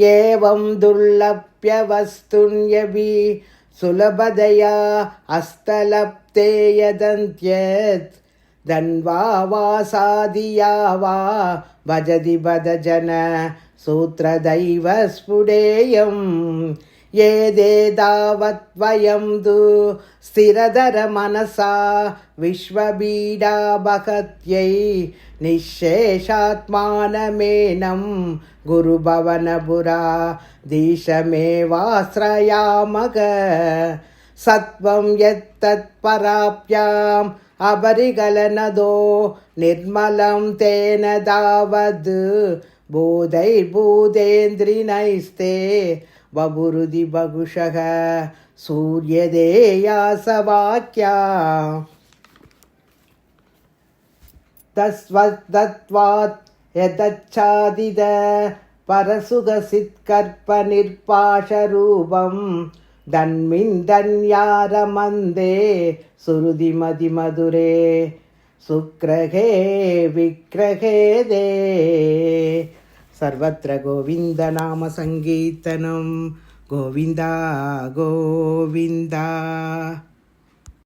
एवं दुर्लभ्य वस्तुन्यपि सुलभतया हस्तलब्धे यदन्त्यत् धन्वा वासादिया वा भजति भजन सूत्रदैव स्फुटेयम् एदेतावत् वयं तु स्थिरधर मनसा विश्वबीडा बहत्यै निःशेषात्मानमेनं गुरुभवनपुरा दीशमेवाश्रयामः सत्वं यत्तत्पराभ्याम् अपरिगलनदो निर्मलं तेन तावद् बोधैर्भूतेन्द्रिनैस्ते वपुरुधि बहुशः सूर्यदेयासवाक्या तस्वत्तत्वात् यतच्छादिद परसुखसित्कर्पनिर्पाशरूपं धन्मिन् धन्यारमन्दे सुहृदिमतिमधुरे सुग्रहे विग्रहे दे सर्वत्र गोविन्दनामसङ्कीर्तनं गोविन्दा गोविन्दा।